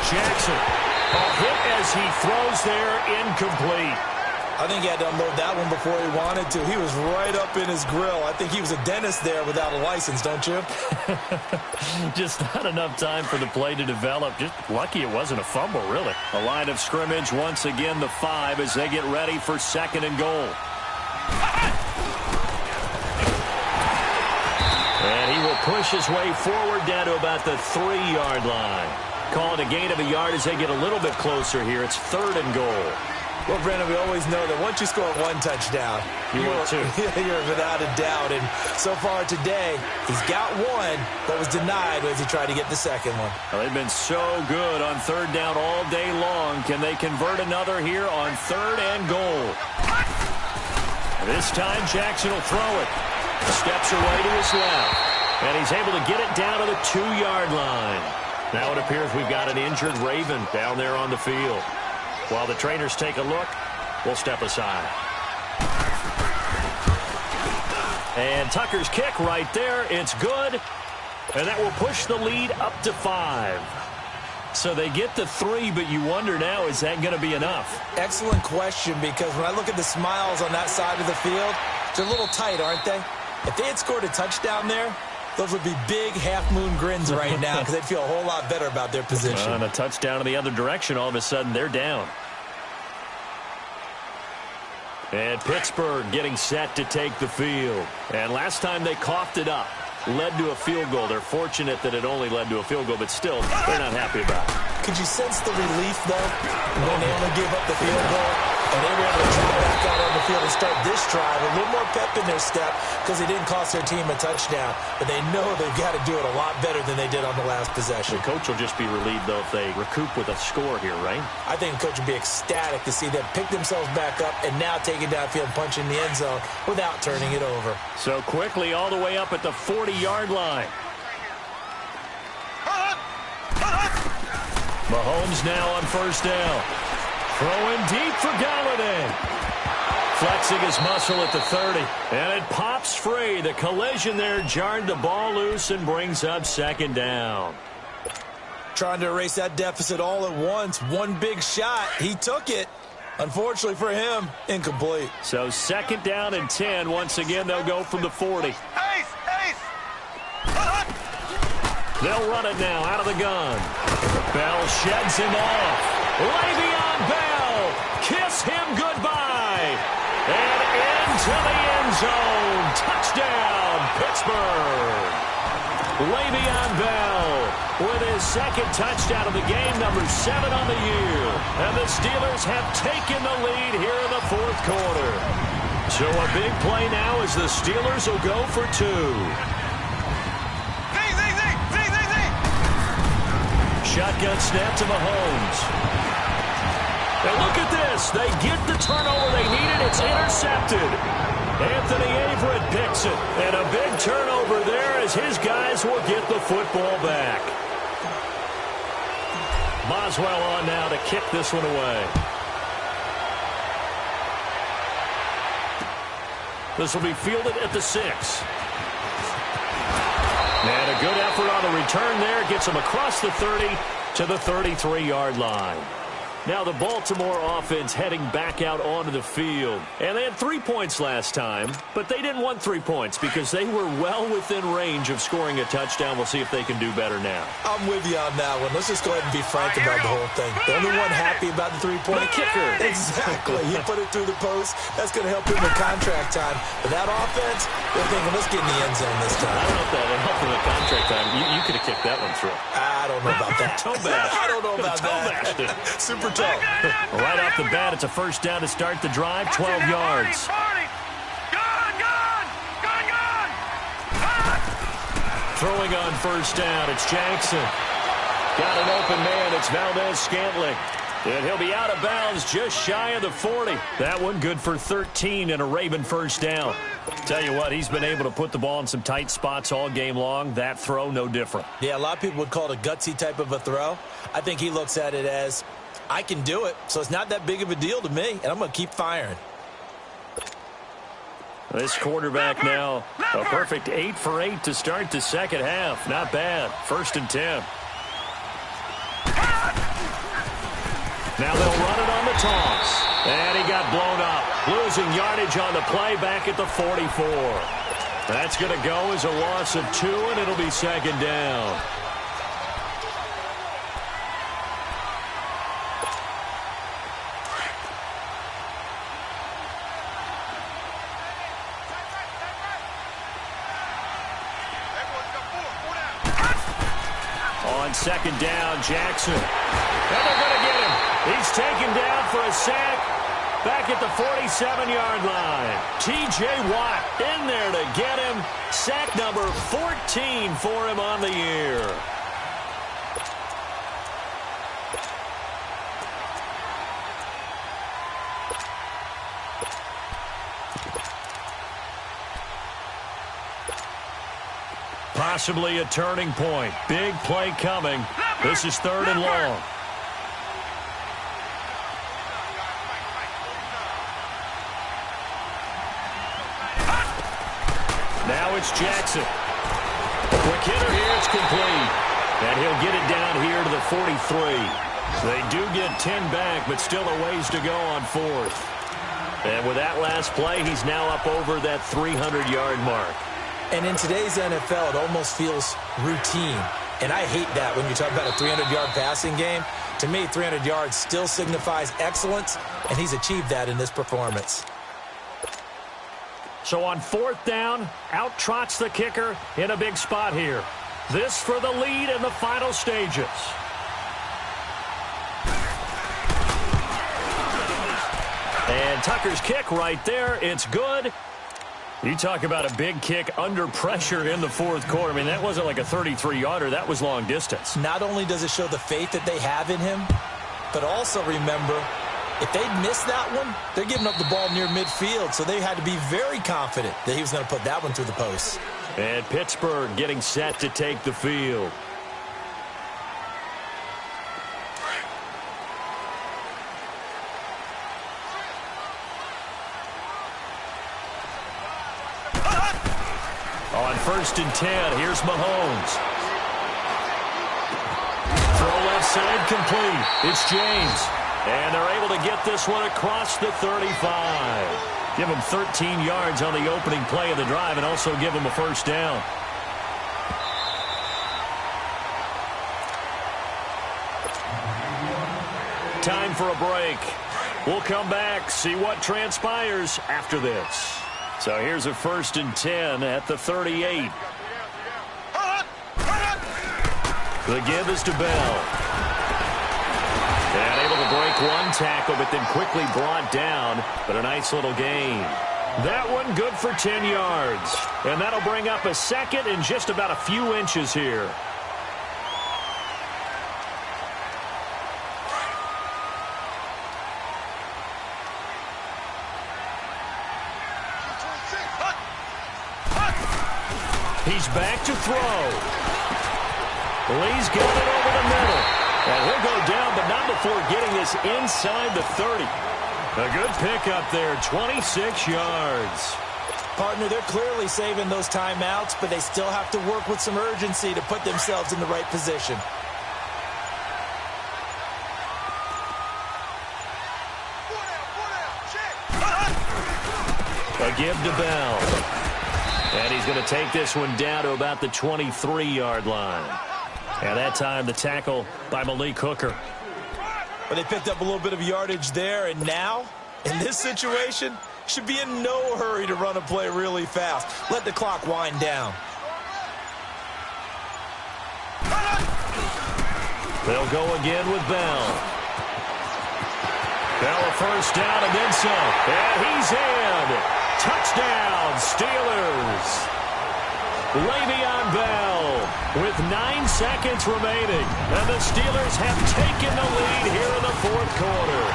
Jackson, a hit as he throws there, incomplete. I think he had to unload that one before he wanted to. He was right up in his grill. I think he was a dentist there without a license, don't you? Just not enough time for the play to develop. Just lucky it wasn't a fumble, really. A line of scrimmage, once again, the 5 as they get ready for 2nd and goal. And he will push his way forward down to about the 3-yard line. Call it a gain of a yard as they get a little bit closer here. It's 3rd and goal. Well, Brandon, we always know that once you score 1 touchdown, you're without a doubt. And so far today, he's got 1, but was denied as he tried to get the 2nd one. Well, they've been so good on 3rd down all day long. Can they convert another here on 3rd and goal? This time, Jackson will throw it. Steps away to his left. And he's able to get it down to the 2-yard line. Now it appears we've got an injured Raven down there on the field. While the trainers take a look, we'll step aside. And Tucker's kick right there. It's good. And that will push the lead up to 5. So they get the 3, but you wonder now, is that going to be enough? Excellent question, because when I look at the smiles on that side of the field, they're a little tight, aren't they? If they had scored a touchdown there, those would be big half-moon grins right now because they'd feel a whole lot better about their position. And a touchdown in the other direction, all of a sudden they're down. And Pittsburgh getting set to take the field. And last time they coughed it up, led to a field goal. They're fortunate that it only led to a field goal, but still, they're not happy about it. Could you sense the relief, though, when they only gave up the field goal? And they were able to try back out on the field and start this drive. A little more pep in their step because they didn't cost their team a touchdown. But they know they've got to do it a lot better than they did on the last possession. The coach will just be relieved, though, if they recoup with a score here, right? I think the coach would be ecstatic to see them pick themselves back up and now take it downfield and punch in the end zone without turning it over. So quickly all the way up at the 40-yard line. Mahomes now on 1st down. Throwing deep for Galladay. Flexing his muscle at the 30. And it pops free. The collision there jarred the ball loose and brings up 2nd down. Trying to erase that deficit all at once. One big shot. He took it. Unfortunately for him, incomplete. So 2nd down and 10. Once again, they'll go from the 40. They'll run it now out of the gun. Bell sheds him off. Le'Veon Bell kiss him goodbye. And into the end zone. Touchdown, Pittsburgh. Le'Veon Bell with his second touchdown of the game, number 7 on the year. And the Steelers have taken the lead here in the fourth quarter. So a big play now as the Steelers will go for 2. Shotgun snap to Mahomes. And look at this. They get the turnover they needed. It's intercepted. Anthony Averett picks it. And a big turnover there as his guys will get the football back. Boswell on now to kick this one away. This will be fielded at the 6. And a good effort on the return there. Gets him across the 30 to the 33-yard line. Now the Baltimore offense heading back out onto the field. And they had 3 points last time, but they didn't want 3 points because they were well within range of scoring a touchdown. We'll see if they can do better now. I'm with you on that one. Let's just go ahead and be frank about the whole thing. The only one happy about the three-point kicker. Exactly. He put it through the post. That's going to help him with contract time. But that offense, they're thinking, let's get in the end zone this time. I don't know if that helped him with contract time. You could have kicked that one through. I don't know about that. Toe bash. I don't know about that. Super tough. Right off the bat, it's a first down to start the drive, 12 yards. Throwing on first down, it's Jackson. Got an open man, it's Valdez-Scantling. And he'll be out of bounds just shy of the 40. That one good for 13 and a Raven first down. Tell you what, he's been able to put the ball in some tight spots all game long. That throw, no different. Yeah, a lot of people would call it a gutsy type of a throw. I think he looks at it as, I can do it, so it's not that big of a deal to me, and I'm going to keep firing. This quarterback now, a perfect 8 for 8 to start the second half. Not bad. 1st and 10. Now they'll run it on the toss. And he got blown up. Losing yardage on the play back at the 44. That's going to go as a loss of 2, and it'll be second down. On second down, Jackson. And they're going to get him. He's taken down for a sack back at the 47-yard line. T.J. Watt in there to get him. Sack number 14 for him on the year. Possibly a turning point. Big play coming. This is 3rd and long. Now it's Jackson. Quick hitter here. It's complete. And he'll get it down here to the 43. They do get 10 back, but still a ways to go on 4th. And with that last play, he's now up over that 300-yard mark. And in today's NFL, it almost feels routine. And I hate that when you talk about a 300-yard passing game. To me, 300 yards still signifies excellence, and he's achieved that in this performance. So on 4th down, out trots the kicker in a big spot here. This for the lead in the final stages. And Tucker's kick right there. It's good. You talk about a big kick under pressure in the 4th quarter. I mean, that wasn't like a 33-yarder. That was long distance. Not only does it show the faith that they have in him, but also remember, if they miss that one, they're giving up the ball near midfield, so they had to be very confident that he was going to put that one through the post. And Pittsburgh getting set to take the field. On 1st and 10, here's Mahomes. Throw left side complete. It's James. And they're able to get this one across the 35. Give him 13 yards on the opening play of the drive and also give him a first down. Time for a break. We'll come back, see what transpires after this. So here's a 1st and 10 at the 38. The give is to Bell. And able to break one tackle, but then quickly brought down. But a nice little gain. That one good for 10 yards. And that'll bring up a 2nd and just about a few inches here. He's back to throw. Lee's got it over the middle. And he'll go down, but not before getting this inside the 30. A good pickup there, 26 yards. Partner, they're clearly saving those timeouts, but they still have to work with some urgency to put themselves in the right position. A give to Bell. And he's going to take this one down to about the 23-yard line. And that time the tackle by Malik Hooker. But they picked up a little bit of yardage there, and now, in this situation, should be in no hurry to run a play really fast. Let the clock wind down. They'll go again with Bell. Bell a 1st down and then some. And he's in. Touchdown, Steelers. Le'Veon Bell with 9 seconds remaining. And the Steelers have taken the lead here in the 4th quarter.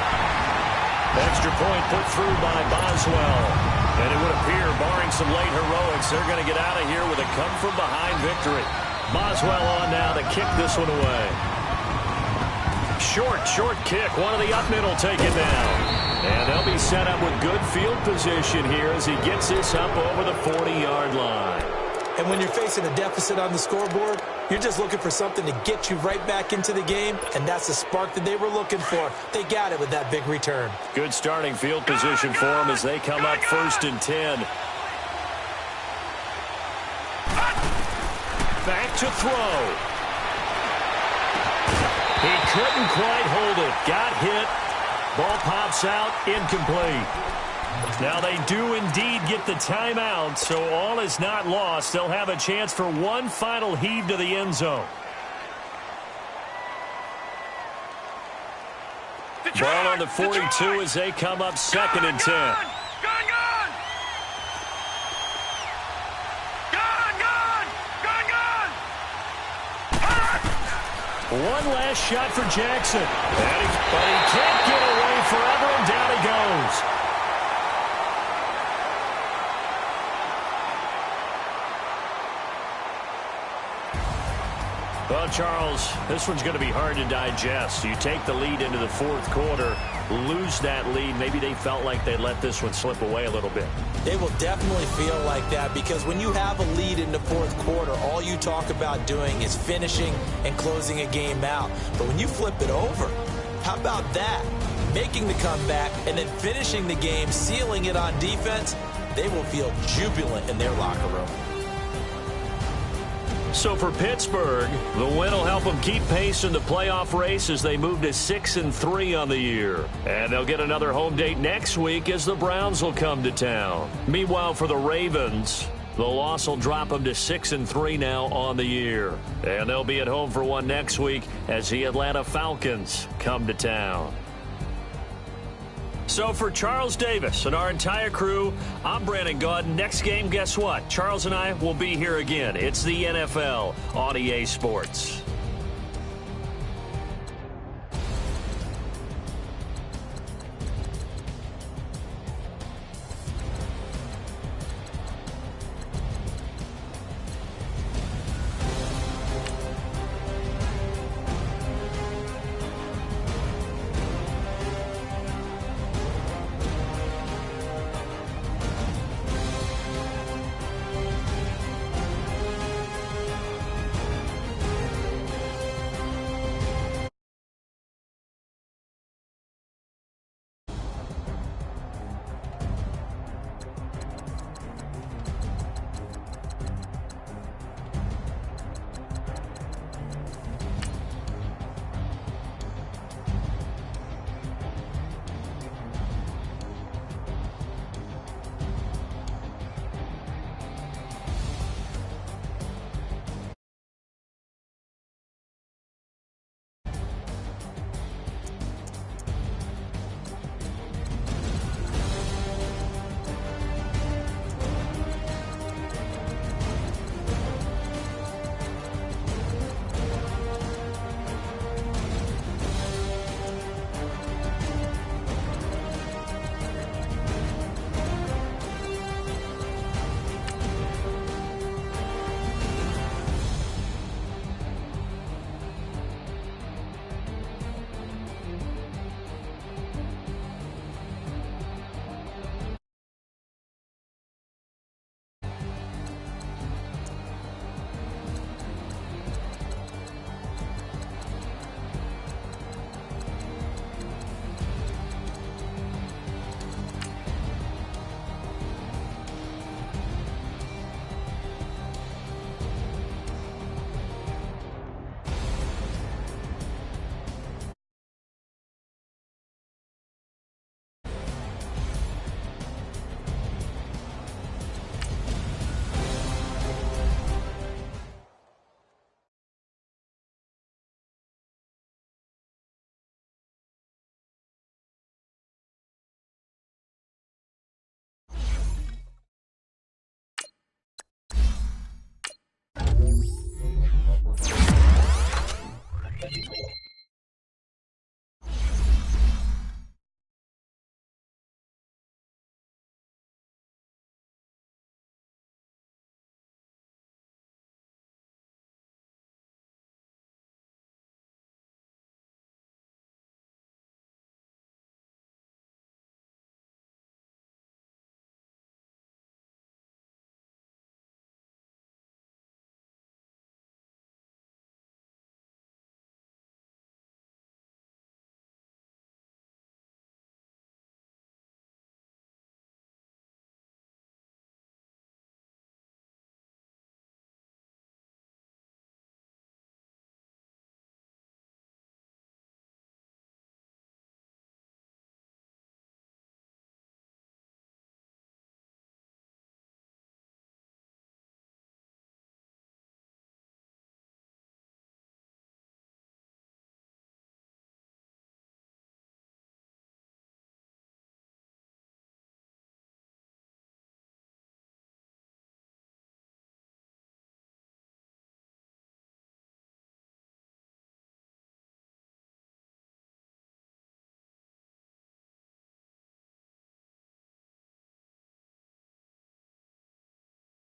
Extra point put through by Boswell. And it would appear, barring some late heroics, they're going to get out of here with a come-from-behind victory. Boswell on now to kick this one away. Short kick. One of the up middle take it down. And they'll be set up with good field position here as he gets this up over the 40-yard line. And when you're facing a deficit on the scoreboard, you're just looking for something to get you right back into the game, and that's the spark that they were looking for. They got it with that big return. Good starting field position for them as they come up 1st and 10. Back to throw. He couldn't quite hold it. Got hit. Ball pops out, incomplete. Now they do indeed get the timeout, so all is not lost. They'll have a chance for one final heave to the end zone. Ball on the 42 as they come up 2nd and 10. One last shot for Jackson. But he can't get away forever, and down he goes. Well, Charles, this one's going to be hard to digest. You take the lead into the 4th quarter, lose that lead. Maybe they felt like they let this one slip away a little bit. They will definitely feel like that because when you have a lead in the 4th quarter, all you talk about doing is finishing and closing a game out. But when you flip it over, how about that? Making the comeback and then finishing the game, sealing it on defense, they will feel jubilant in their locker room. So for Pittsburgh, the win will help them keep pace in the playoff race as they move to 6-3 on the year. And they'll get another home date next week as the Browns will come to town. Meanwhile, for the Ravens, the loss will drop them to 6-3 now on the year. And they'll be at home for one next week as the Atlanta Falcons come to town. So for Charles Davis and our entire crew, I'm Brandon Gaudin. Next game, guess what? Charles and I will be here again. It's the NFL on EA Sports.